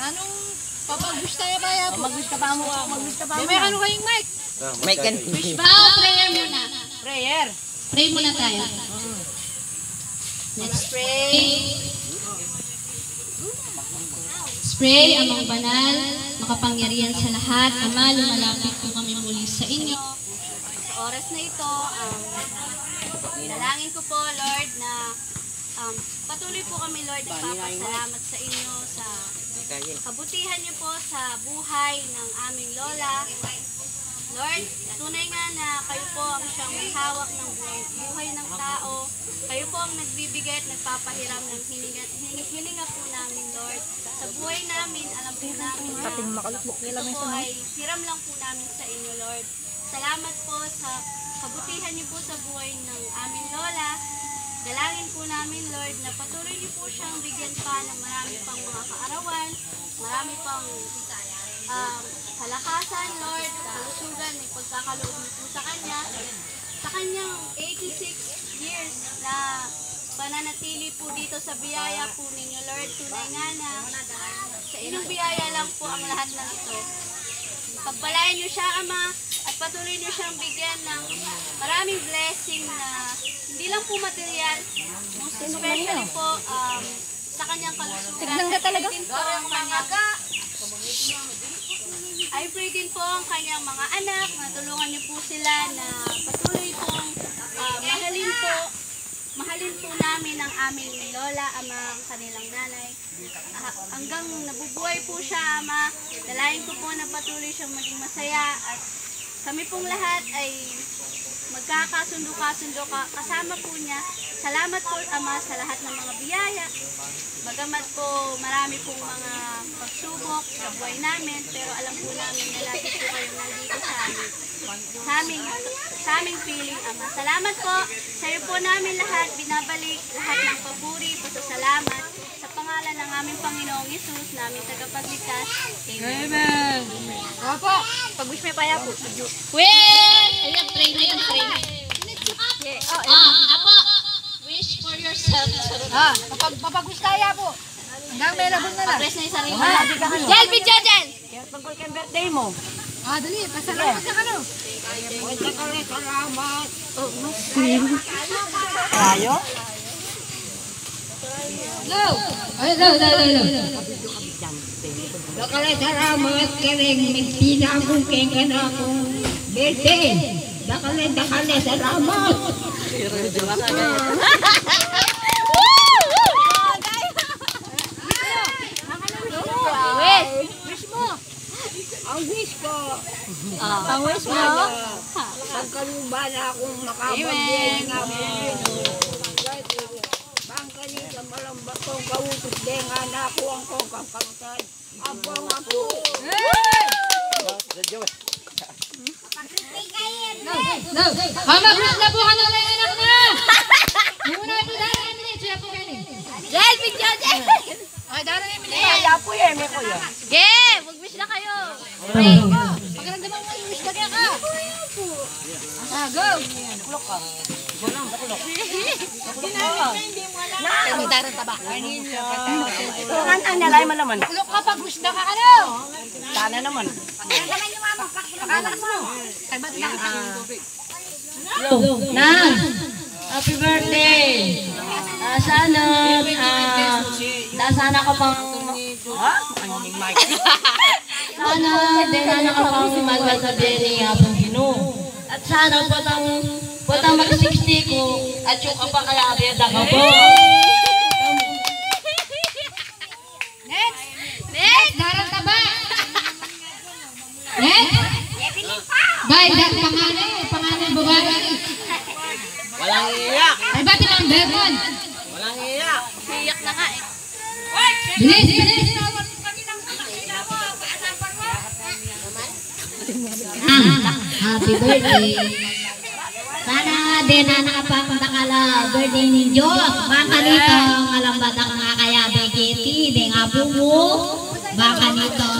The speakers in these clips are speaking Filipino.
Nanong papagusta ya kaya po? Magusta pa mo. Magusta pa mo. May ano kayong mic? Mic kan. Wish ba? Prayer muna. Prayer. Pray muna tayo. Let's pray. Let's pray, Amang Banal, makapangyarihan sa lahat. Ama, lumalapit po kami muli sa inyo. Sa oras na ito, dalangin ko po, Lord, na patuloy po kami, Lord, nagpapasalamat sa inyo sa kabutihan niyo po sa buhay ng aming lola. Lord, tunay nga na kayo po ang siyang may hawak ng buhay ng tao. Kayo po ang nagbibigay at nagpapahiram ng hininga po namin, Lord. Sa buhay namin, alam po namin na ito po ay hiram lang po namin sa inyo, Lord. Salamat po sa kabutihan niyo po sa buhay ng aming lola. Dalangin po namin, Lord, na patuloy niyo po siyang bigyan pa ng marami pang mga kaarawan, marami pang kalakasan, Lord, kalusugan, may pagkakaloob niyo po sa kanya. Sa kanyang 86 years na pananatili po dito sa biyaya po ninyo, Lord, tunay nga na sa inyong biyaya lang po ang lahat ng ito. Pagpalain niyo siya, Ama, at patuloy niyo siyang bigyan ng maraming blessing na hindi lang po material, most especially po sa kanyang kalusugan. I pray din po ang kanyang mga anak, natulungan niyo po sila na patuloy pong mahalin po namin ang aming lola, Ama, ang kanilang nanay. Hanggang nabubuhay po siya, Ama, dalayan ko po na patuloy siyang maging masaya at kami pong lahat ay magkakasundo-kasundo kasama po niya. Salamat po, Ama, sa lahat ng mga biyaya. Bagamat po marami pong mga pagsubok sa buhay namin, pero alam po namin na lagi po kayong nandito sa aming piling, Ama. Salamat po. Sa iyo po namin lahat, binabalik lahat ng papuri, pasasalamat sa pangalan ng aming Panginoong Yesus, naming tagapagligtas. Amen. Amen. Opo, pag-wish may paya po. Wait! Ayan, pray na yun, pray na. Apo, wish for yourself. Papag-wish kaya po. Hanggang may labon na lang. Pag-wish na yung sarili mo. Jel, video, Jel! Kaya tungkol kay birthday mo. Dali, pasalamat ka ano. Salamat. Tayo? Go! Go. Dakalay salamat kering magtinabong keng kanakong birthday. Dakalay salamat. Wish mo. Ang wish ko. Ang wish mo? Pagkaluba na akong makapag-biyay nga mo. Bangkani sa malambak kong kawupit dengan ako ang kong kakangkad. Abang ako. No. Mag-wish na po ka na lang anak na. Muna ito dahil kami na. Siya po kayo ni. Jel, video, Jel. Ay, dahil na yung Kaya po yan, may kuya. Mag-wish na kayo. Pray. Pagkaramdaman mo yung wish na kaya ka. Go. Nakulok ka. Nakulok. Ang darang taba. Tungan ang nalay malaman. Nakulok ka pag wish na ka ano. Sana naman. Pakalas mo. Nang, happy birthday! Sana ka pang... Ha? Makinig mic. Sana ka pang magkasabiri nga pong Gino. At sana patang mag-60 ko at yung ka pa kaya abiyada ka po. Next. Darang taba. Next. Bay, pangalan babae. Walang iyak. Ay, bati ng Berman. Walang iyak. Iyak na nga eh. Bilis. Happy birthday! Sana din na nakapapunta ka la birthday ni Diyos. Baka nito, malambada ka nga kaya Bekiti, di nga pumo. Baka nito,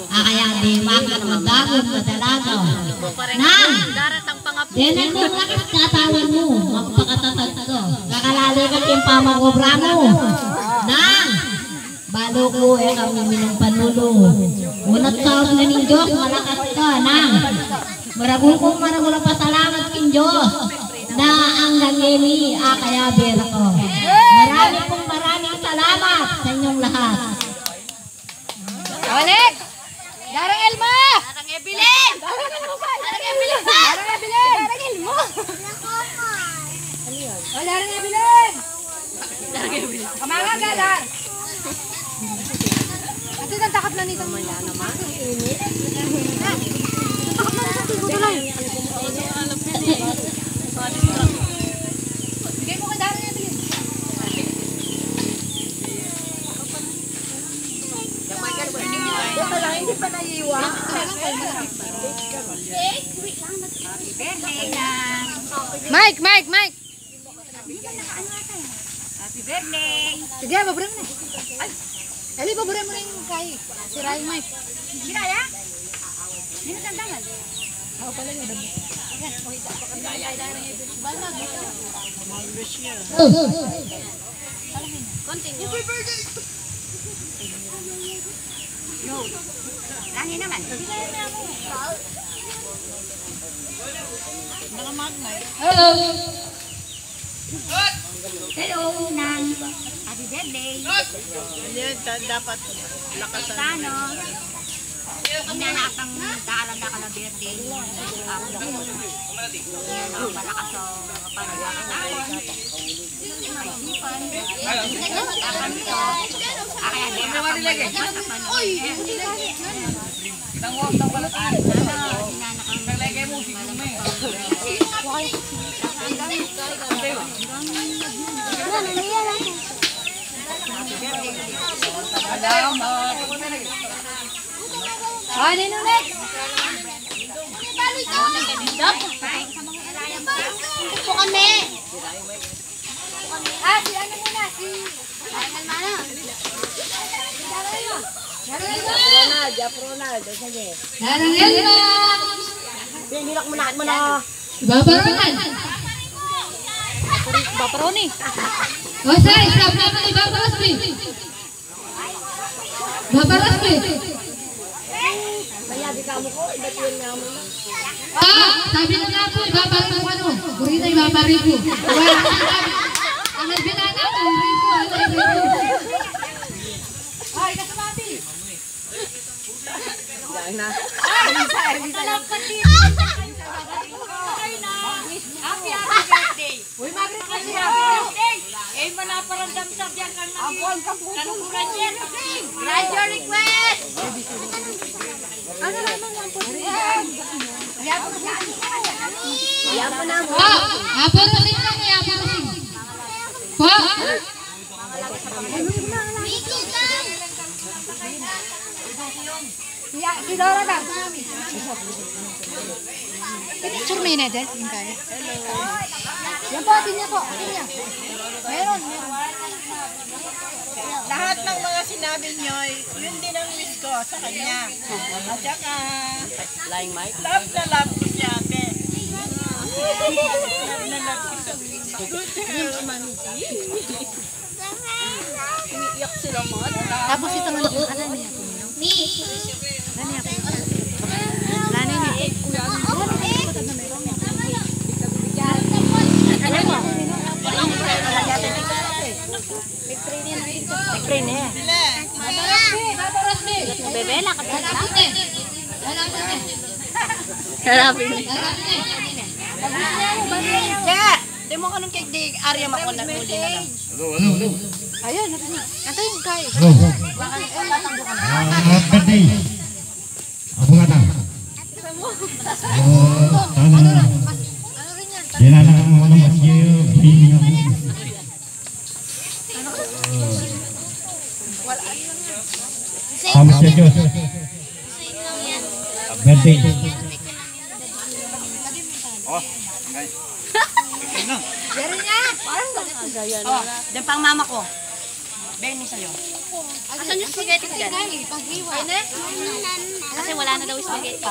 kaya di maka magdagon, madalagaw. Nang! Din ang kung nakakatawan mo, magpakatatag ko. Kakalali ka yung pamagobra mo. Nang! Bala loko eh kami minong panulo. Unat sa na ni Diyos, malakas ka nang. Maragul kong maragul pasalamat kin Diyos na ang gangeli kaya bera ko. Maraming salamat sa inyong lahat. Balik! Darang Elma! Darang Evelyn! Darang Evelyn! Darang Evelyn! Darang Elma! Oh, Darang Evelyn! Kamanga ka, Dar! Ate, nantakap na nito. Wala naman. Init. Nantakap na nito. Tuloy. Bigay mo kay Darang Evelyn. Hindi pa naiiwa. Mike! Happy birthday! Sige, babura mo na. Ay! Eli, babura mo na yung kay. Sirahin, Mike. Siraya? Hindi na tandangan. Ako pala yung dabo. Continue. No. Langin naman. Hello. Hello, Nang. Happy birthday. Yan, dapat lakasan. Tano. Inanapang dakala birthday. Yan ang malakas o panagkakataon. May sipan. Dapat ito. Kaya di ako Uy! Ano yung next? Po kami! Si ano muna? Si... Darang Elma. Hinilak mo na. Babarongan. Baparoni. O sa stop naman ni Babaraspi. Babaraspi. Sabi na nga po, ibabarin ko ano. Burina ibabarin ko. Wala ka sabi. Ang nagbinana ko, ripo. Ay, kasumati. Happy birthday! Uy, Margaret ka siya. Eh, manaparamdam sa biyang kang Ampon, kapuso. nanukuran niya. Grant your request! Ano naman ang puso? Aporosin lang eh, aporosin. Po? Si Dora daw. Picture mo yun, Eden. Yung kaya. Yan po, atin niya po. Atin niya. Meron. Lahat ng mga sinabi nyo, yun din ang wish ko sa kanya. At saka, love na love ko si ate. Love na love ko sa good girl. Umiiyak sila mo. Tapos ito naman yung kanan niya. Lanay niya. Bebe, nakatala. Harapin eh. Kaya, di mo kanong cake di Arya Makon na huli na lang. Ayun, natin niya. Ito yung kaya. birthday. Ako nga na. Sana sila na ang mga masyo, hindi nga mo. Salamat sa Diyos. Birthday. Oh, din pang mama ko. Benny sa'yo. Asan yung spaghetti ko dyan? Pag-iwa. Kasi wala na daw yung spaghetti.